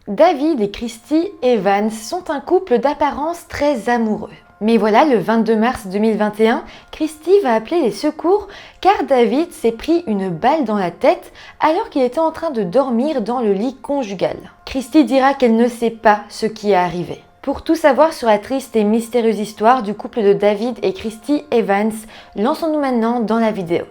David et Christy Evans sont un couple d'apparence très amoureux. Mais voilà, le 22 mars 2021, Christy va appeler les secours car David s'est pris une balle dans la tête alors qu'il était en train de dormir dans le lit conjugal. Christy dira qu'elle ne sait pas ce qui est arrivé. Pour tout savoir sur la triste et mystérieuse histoire du couple de David et Christy Evans, lançons-nous maintenant dans la vidéo.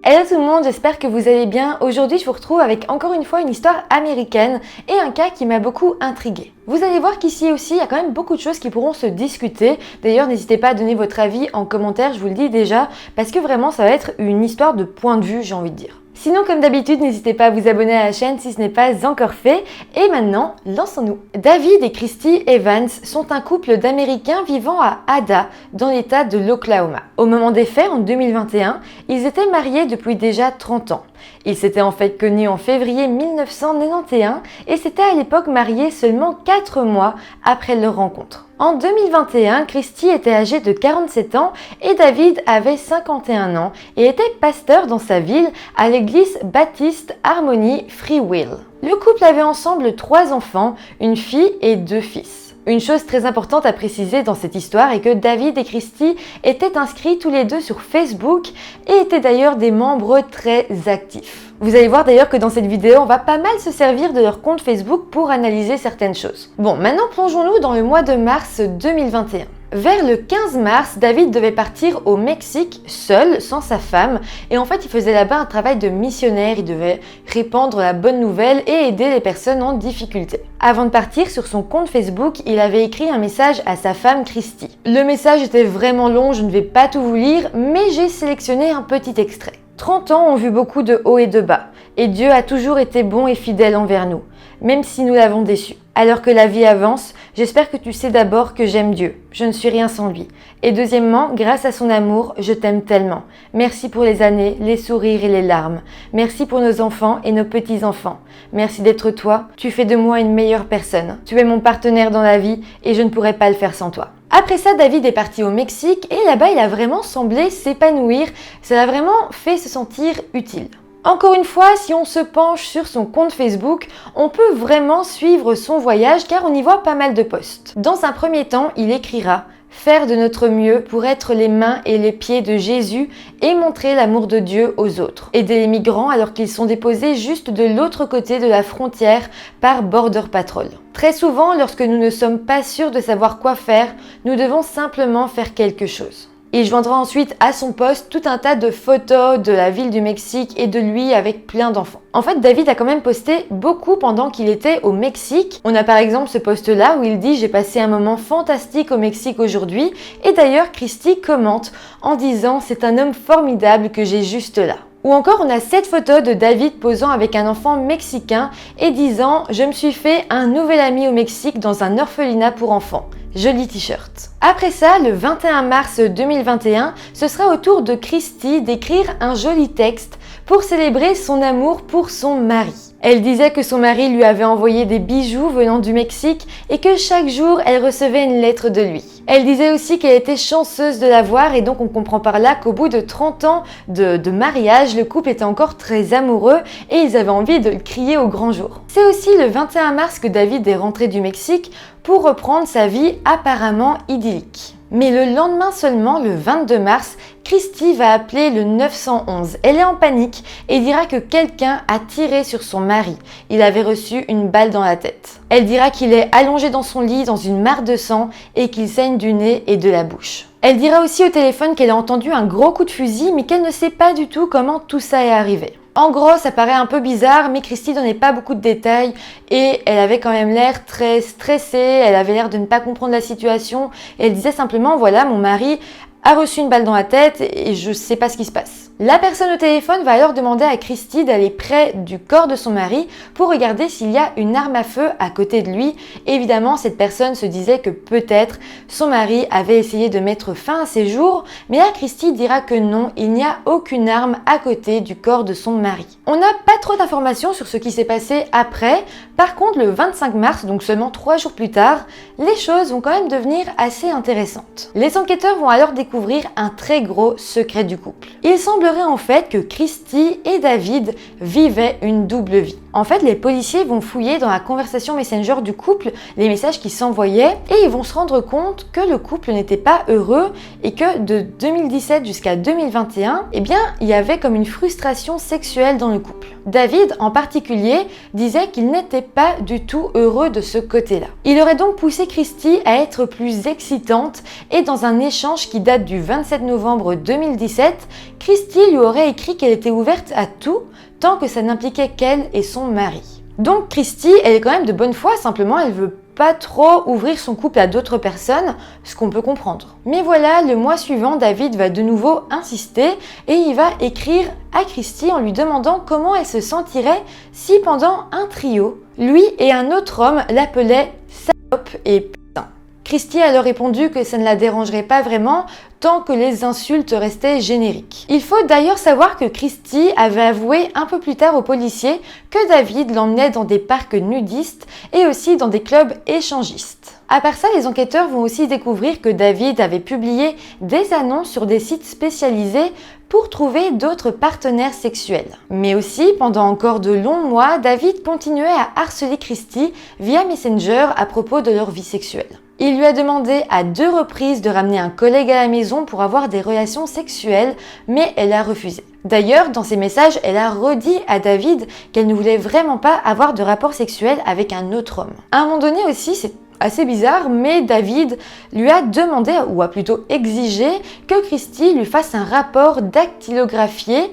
Hello tout le monde, j'espère que vous allez bien. Aujourd'hui, je vous retrouve avec encore une fois une histoire américaine et un cas qui m'a beaucoup intriguée. Vous allez voir qu'ici aussi, il y a quand même beaucoup de choses qui pourront se discuter. D'ailleurs, n'hésitez pas à donner votre avis en commentaire, je vous le dis déjà, parce que vraiment, ça va être une histoire de point de vue, j'ai envie de dire. Sinon, comme d'habitude, n'hésitez pas à vous abonner à la chaîne si ce n'est pas encore fait. Et maintenant, lançons-nous. David et Christy Evans sont un couple d'Américains vivant à Ada, dans l'état de l'Oklahoma. Au moment des faits, en 2021, ils étaient mariés depuis déjà 30 ans. Ils s'étaient en fait connus en février 1991 et s'étaient à l'époque mariés seulement 4 mois après leur rencontre. En 2021, Christy était âgée de 47 ans et David avait 51 ans et était pasteur dans sa ville à l'église baptiste Harmony Free Will. Le couple avait ensemble 3 enfants, une fille et 2 fils. Une chose très importante à préciser dans cette histoire est que David et Christy étaient inscrits tous les deux sur Facebook et étaient d'ailleurs des membres très actifs. Vous allez voir d'ailleurs que dans cette vidéo, on va pas mal se servir de leur compte Facebook pour analyser certaines choses. Bon, maintenant plongeons-nous dans le mois de mars 2021. Vers le 15 mars, David devait partir au Mexique seul, sans sa femme, et en fait il faisait là-bas un travail de missionnaire, il devait répandre la bonne nouvelle et aider les personnes en difficulté. Avant de partir, sur son compte Facebook, il avait écrit un message à sa femme Christy. Le message était vraiment long, je ne vais pas tout vous lire, mais j'ai sélectionné un petit extrait. 30 ans ont vu beaucoup de hauts et de bas, et Dieu a toujours été bon et fidèle envers nous, même si nous l'avons déçu. Alors que la vie avance, j'espère que tu sais d'abord que j'aime Dieu, je ne suis rien sans lui. Et deuxièmement, grâce à son amour, je t'aime tellement. Merci pour les années, les sourires et les larmes. Merci pour nos enfants et nos petits-enfants. Merci d'être toi, tu fais de moi une meilleure personne. Tu es mon partenaire dans la vie et je ne pourrais pas le faire sans toi. Après ça, David est parti au Mexique et là-bas, il a vraiment semblé s'épanouir. Ça l'a vraiment fait se sentir utile. Encore une fois, si on se penche sur son compte Facebook, on peut vraiment suivre son voyage car on y voit pas mal de posts. Dans un premier temps, il écrira « Faire de notre mieux pour être les mains et les pieds de Jésus et montrer l'amour de Dieu aux autres. Aider les migrants alors qu'ils sont déposés juste de l'autre côté de la frontière par Border Patrol. Très souvent, lorsque nous ne sommes pas sûrs de savoir quoi faire, nous devons simplement faire quelque chose. » Il joindra ensuite à son post tout un tas de photos de la ville du Mexique et de lui avec plein d'enfants. En fait, David a quand même posté beaucoup pendant qu'il était au Mexique. On a par exemple ce post-là où il dit « J'ai passé un moment fantastique au Mexique aujourd'hui » et d'ailleurs Christy commente en disant « C'est un homme formidable que j'ai juste là ». Ou encore, on a cette photo de David posant avec un enfant mexicain et disant « Je me suis fait un nouvel ami au Mexique dans un orphelinat pour enfants ». Joli t-shirt. Après ça, le 21 mars 2021, ce sera au tour de Christy d'écrire un joli texte pour célébrer son amour pour son mari. Elle disait que son mari lui avait envoyé des bijoux venant du Mexique et que chaque jour, elle recevait une lettre de lui. Elle disait aussi qu'elle était chanceuse de l'avoir et donc on comprend par là qu'au bout de 30 ans de mariage, le couple était encore très amoureux et ils avaient envie de le crier au grand jour. C'est aussi le 21 mars que David est rentré du Mexique pour reprendre sa vie apparemment idyllique. Mais le lendemain seulement, le 22 mars, Christy va appeler le 911. Elle est en panique et dira que quelqu'un a tiré sur son mari. Il avait reçu une balle dans la tête. Elle dira qu'il est allongé dans son lit dans une mare de sang et qu'il saigne du nez et de la bouche. Elle dira aussi au téléphone qu'elle a entendu un gros coup de fusil mais qu'elle ne sait pas du tout comment tout ça est arrivé. En gros, ça paraît un peu bizarre, mais Christy donnait pas beaucoup de détails et elle avait quand même l'air très stressée, elle avait l'air de ne pas comprendre la situation et elle disait simplement « Voilà, mon mari a reçu une balle dans la tête et je sais pas ce qui se passe ». La personne au téléphone va alors demander à Christy d'aller près du corps de son mari pour regarder s'il y a une arme à feu à côté de lui. Évidemment, cette personne se disait que peut-être son mari avait essayé de mettre fin à ses jours, mais là Christy dira que non, il n'y a aucune arme à côté du corps de son mari. On n'a pas trop d'informations sur ce qui s'est passé après. Par contre, le 25 mars, donc seulement 3 jours plus tard, les choses vont quand même devenir assez intéressantes. Les enquêteurs vont alors découvrir un très gros secret du couple. Il semblerait en fait que Christy et David vivaient une double vie. En fait, les policiers vont fouiller dans la conversation Messenger du couple les messages qui s'envoyaient et ils vont se rendre compte que le couple n'était pas heureux et que de 2017 jusqu'à 2021, eh bien, il y avait comme une frustration sexuelle dans le couple. David, en particulier, disait qu'il n'était pas du tout heureux de ce côté-là. Il aurait donc poussé Christy à être plus excitante et dans un échange qui date du 27 novembre 2017, Christy lui aurait écrit qu'elle était ouverte à tout tant que ça n'impliquait qu'elle et son mari. Donc Christy, elle est quand même de bonne foi, simplement elle veut pas trop ouvrir son couple à d'autres personnes, ce qu'on peut comprendre. Mais voilà, le mois suivant, David va de nouveau insister et il va écrire à Christy en lui demandant comment elle se sentirait si pendant un trio, lui et un autre homme l'appelaient salope et putain. Christy a alors répondu que ça ne la dérangerait pas vraiment tant que les insultes restaient génériques. Il faut d'ailleurs savoir que Christy avait avoué un peu plus tard aux policiers que David l'emmenait dans des parcs nudistes et aussi dans des clubs échangistes. À part ça, les enquêteurs vont aussi découvrir que David avait publié des annonces sur des sites spécialisés pour trouver d'autres partenaires sexuels. Mais aussi, pendant encore de longs mois, David continuait à harceler Christy via Messenger à propos de leur vie sexuelle. Il lui a demandé à 2 reprises de ramener un collègue à la maison pour avoir des relations sexuelles, mais elle a refusé. D'ailleurs, dans ses messages, elle a redit à David qu'elle ne voulait vraiment pas avoir de rapport sexuel avec un autre homme. À un moment donné aussi, c'est assez bizarre, mais David lui a demandé, ou a plutôt exigé, que Christy lui fasse un rapport dactylographié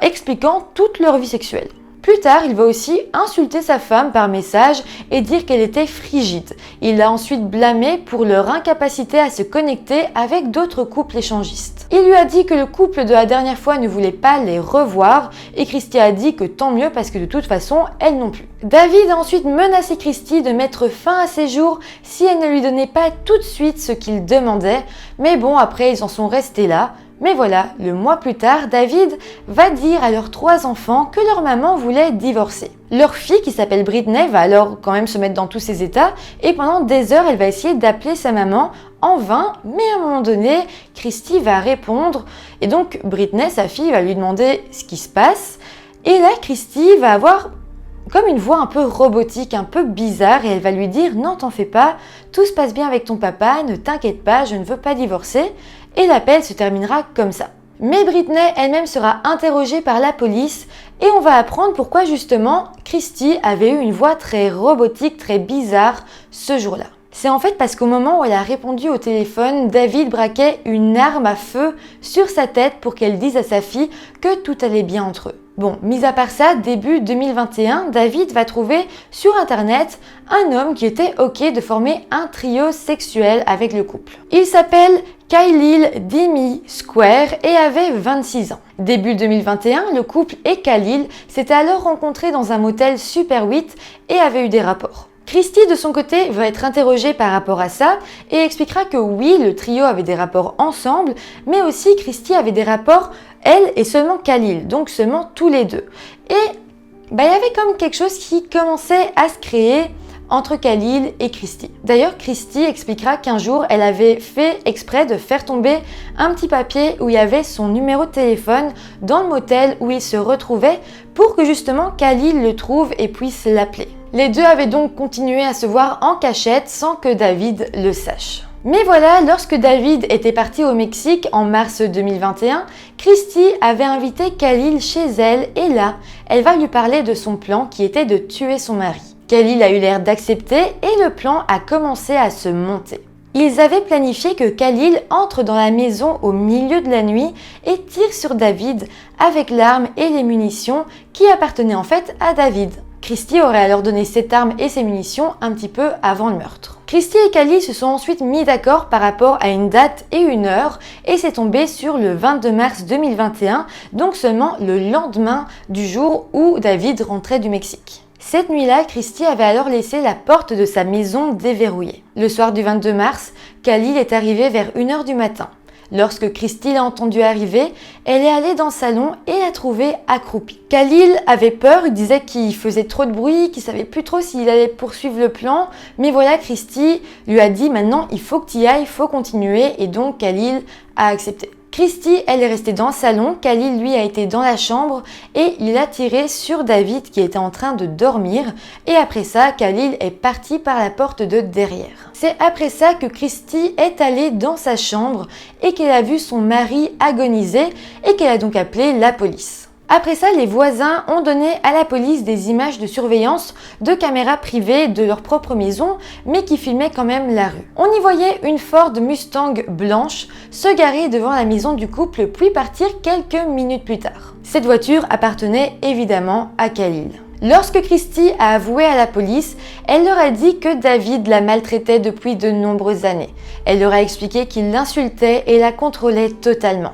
expliquant toute leur vie sexuelle. Plus tard, il va aussi insulter sa femme par message et dire qu'elle était frigide. Il l'a ensuite blâmée pour leur incapacité à se connecter avec d'autres couples échangistes. Il lui a dit que le couple de la dernière fois ne voulait pas les revoir et Christy a dit que tant mieux parce que de toute façon, elle non plus. David a ensuite menacé Christy de mettre fin à ses jours si elle ne lui donnait pas tout de suite ce qu'il demandait, mais bon, après ils en sont restés là. Mais voilà, le mois plus tard, David va dire à leurs 3 enfants que leur maman voulait divorcer. Leur fille, qui s'appelle Britney, va alors quand même se mettre dans tous ses états et pendant des heures, elle va essayer d'appeler sa maman en vain, mais à un moment donné, Christy va répondre et donc Britney, sa fille, va lui demander ce qui se passe et là, Christy va avoir comme une voix un peu robotique, un peu bizarre et elle va lui dire « Non, t'en fais pas, tout se passe bien avec ton papa, ne t'inquiète pas, je ne veux pas divorcer » et l'appel se terminera comme ça. Mais Britney elle-même sera interrogée par la police et on va apprendre pourquoi justement Christy avait eu une voix très robotique, très bizarre ce jour-là. C'est en fait parce qu'au moment où elle a répondu au téléphone, David braquait une arme à feu sur sa tête pour qu'elle dise à sa fille que tout allait bien entre eux. Bon, mis à part ça, début 2021, David va trouver sur internet un homme qui était ok de former un trio sexuel avec le couple. Il s'appelle Khalil Dimi Square et avait 26 ans. Début 2021, le couple et Khalil s'étaient alors rencontrés dans un motel Super 8 et avaient eu des rapports. Christy, de son côté, va être interrogée par rapport à ça et expliquera que oui, le trio avait des rapports ensemble, mais aussi Christy avait des rapports, elle et seulement Khalil, donc seulement tous les deux. Et il y avait comme quelque chose qui commençait à se créer entre Khalil et Christy. D'ailleurs, Christy expliquera qu'un jour, elle avait fait exprès de faire tomber un petit papier où il y avait son numéro de téléphone dans le motel où il se retrouvait pour que justement Khalil le trouve et puisse l'appeler. Les deux avaient donc continué à se voir en cachette sans que David le sache. Mais voilà, lorsque David était parti au Mexique en mars 2021, Christy avait invité Khalil chez elle et là, elle va lui parler de son plan qui était de tuer son mari. Khalil a eu l'air d'accepter et le plan a commencé à se monter. Ils avaient planifié que Khalil entre dans la maison au milieu de la nuit et tire sur David avec l'arme et les munitions qui appartenaient en fait à David. Christy aurait alors donné cette arme et ses munitions un petit peu avant le meurtre. Christy et Khalil se sont ensuite mis d'accord par rapport à une date et une heure et c'est tombé sur le 22 mars 2021, donc seulement le lendemain du jour où David rentrait du Mexique. Cette nuit-là, Christy avait alors laissé la porte de sa maison déverrouillée. Le soir du 22 mars, Khalil est arrivé vers 1h du matin. Lorsque Christy l'a entendu arriver, elle est allée dans le salon et l'a trouvé accroupi. Khalil avait peur, il disait qu'il faisait trop de bruit, qu'il savait plus trop s'il allait poursuivre le plan. Mais voilà, Christy lui a dit maintenant il faut que tu y ailles, il faut continuer et donc Khalil a accepté. Christy, elle est restée dans le salon, Khalil lui a été dans la chambre et il a tiré sur David qui était en train de dormir et après ça, Khalil est parti par la porte de derrière. C'est après ça que Christy est allée dans sa chambre et qu'elle a vu son mari agoniser et qu'elle a donc appelé la police. Après ça, les voisins ont donné à la police des images de surveillance de caméras privées de leur propre maison, mais qui filmaient quand même la rue. On y voyait une Ford Mustang blanche se garer devant la maison du couple, puis partir quelques minutes plus tard. Cette voiture appartenait évidemment à Khalil. Lorsque Christy a avoué à la police, elle leur a dit que David la maltraitait depuis de nombreuses années. Elle leur a expliqué qu'il l'insultait et la contrôlait totalement.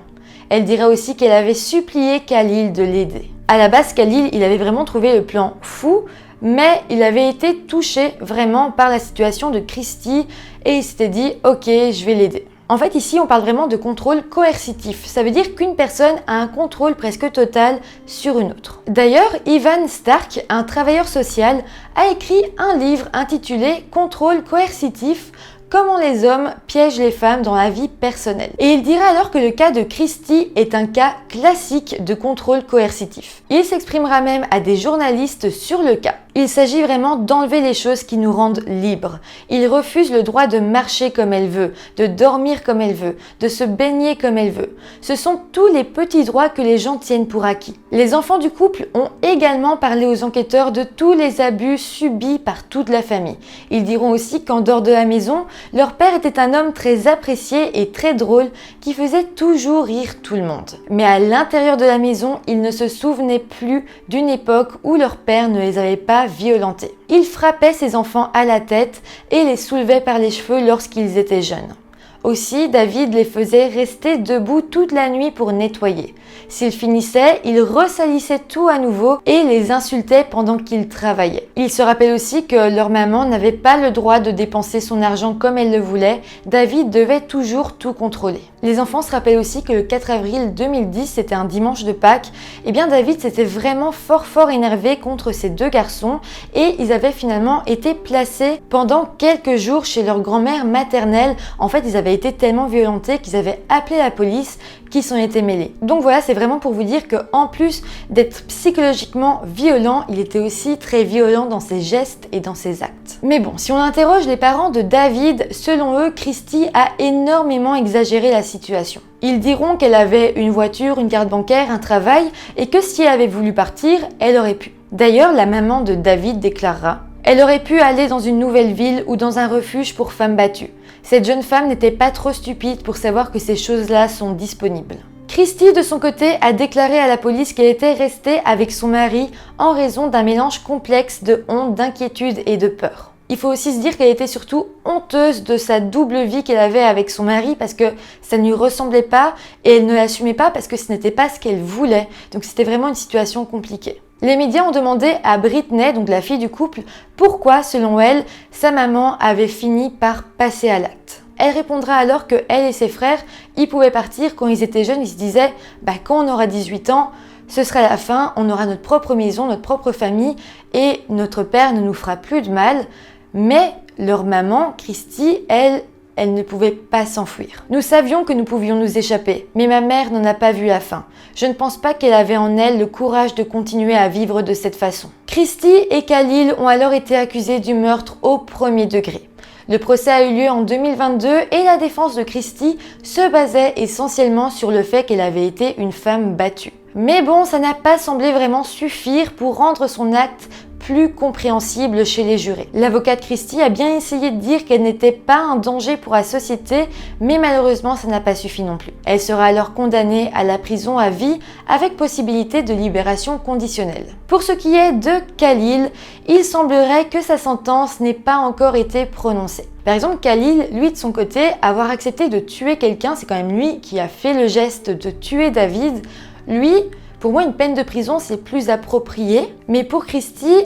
Elle dira aussi qu'elle avait supplié Khalil de l'aider. À la base, Khalil, il avait vraiment trouvé le plan fou, mais il avait été touché vraiment par la situation de Christy et il s'était dit « Ok, je vais l'aider ». En fait, ici, on parle vraiment de contrôle coercitif. Ça veut dire qu'une personne a un contrôle presque total sur une autre. D'ailleurs, Ivan Stark, un travailleur social, a écrit un livre intitulé « Contrôle coercitif ». Comment les hommes piègent les femmes dans la vie personnelle. Et il dira alors que le cas de Christy est un cas classique de contrôle coercitif. Il s'exprimera même à des journalistes sur le cas. Il s'agit vraiment d'enlever les choses qui nous rendent libres. Il refuse le droit de marcher comme elle veut, de dormir comme elle veut, de se baigner comme elle veut. Ce sont tous les petits droits que les gens tiennent pour acquis. Les enfants du couple ont également parlé aux enquêteurs de tous les abus subis par toute la famille. Ils diront aussi qu'en dehors de la maison, leur père était un homme très apprécié et très drôle qui faisait toujours rire tout le monde. Mais à l'intérieur de la maison, ils ne se souvenaient plus d'une époque où leur père ne les avait pas violentés. Il frappait ses enfants à la tête et les soulevait par les cheveux lorsqu'ils étaient jeunes. Aussi, David les faisait rester debout toute la nuit pour nettoyer. S'ils finissaient, il ressalissait tout à nouveau et les insultait pendant qu'ils travaillaient. Il se rappelle aussi que leur maman n'avait pas le droit de dépenser son argent comme elle le voulait. David devait toujours tout contrôler. Les enfants se rappellent aussi que le 4 avril 2010, c'était un dimanche de Pâques, et bien David s'était vraiment fort énervé contre ces deux garçons et ils avaient finalement été placés pendant quelques jours chez leur grand-mère maternelle. En fait, ils avaient été tellement violentés qu'ils avaient appelé la police qui s'en était mêlés. Donc voilà, c'est vraiment pour vous dire qu'en plus d'être psychologiquement violent, il était aussi très violent dans ses gestes et dans ses actes. Mais bon, si on interroge les parents de David, selon eux, Christy a énormément exagéré la situation. Ils diront qu'elle avait une voiture, une carte bancaire, un travail et que si elle avait voulu partir, elle aurait pu. D'ailleurs, la maman de David déclarera « Elle aurait pu aller dans une nouvelle ville ou dans un refuge pour femmes battues. Cette jeune femme n'était pas trop stupide pour savoir que ces choses-là sont disponibles. » Christy, de son côté, a déclaré à la police qu'elle était restée avec son mari en raison d'un mélange complexe de honte, d'inquiétude et de peur. Il faut aussi se dire qu'elle était surtout honteuse de sa double vie qu'elle avait avec son mari parce que ça ne lui ressemblait pas et elle ne l'assumait pas parce que ce n'était pas ce qu'elle voulait. Donc c'était vraiment une situation compliquée. Les médias ont demandé à Britney, donc la fille du couple, pourquoi, selon elle, sa maman avait fini par passer à l'acte. Elle répondra alors que elle et ses frères, ils pouvaient partir quand ils étaient jeunes, ils se disaient « quand on aura 18 ans, ce sera la fin, on aura notre propre maison, notre propre famille et notre père ne nous fera plus de mal. » Mais leur maman, Christy, elle ne pouvait pas s'enfuir. Nous savions que nous pouvions nous échapper, mais ma mère n'en a pas vu la fin. Je ne pense pas qu'elle avait en elle le courage de continuer à vivre de cette façon. Christy et Khalil ont alors été accusés du meurtre au premier degré. Le procès a eu lieu en 2022 et la défense de Christy se basait essentiellement sur le fait qu'elle avait été une femme battue. Mais bon, ça n'a pas semblé vraiment suffire pour rendre son acte plus compréhensible chez les jurés. L'avocate Christie a bien essayé de dire qu'elle n'était pas un danger pour la société, mais malheureusement ça n'a pas suffi non plus. Elle sera alors condamnée à la prison à vie avec possibilité de libération conditionnelle. Pour ce qui est de Khalil, il semblerait que sa sentence n'ait pas encore été prononcée. Par exemple, Khalil, lui de son côté, avoir accepté de tuer quelqu'un, c'est quand même lui qui a fait le geste de tuer David. Lui, pour moi, une peine de prison, c'est plus approprié. Mais pour Christie,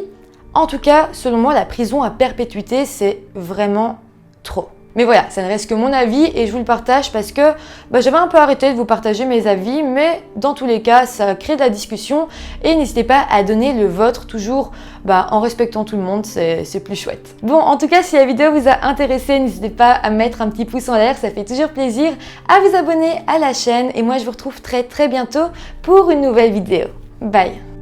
en tout cas, selon moi, la prison à perpétuité, c'est vraiment trop. Mais voilà, ça ne reste que mon avis et je vous le partage parce que j'avais un peu arrêté de vous partager mes avis, mais dans tous les cas, ça crée de la discussion et n'hésitez pas à donner le vôtre toujours en respectant tout le monde, c'est plus chouette. Bon, en tout cas, si la vidéo vous a intéressé, n'hésitez pas à mettre un petit pouce en l'air, ça fait toujours plaisir, à vous abonner à la chaîne et moi je vous retrouve très bientôt pour une nouvelle vidéo. Bye!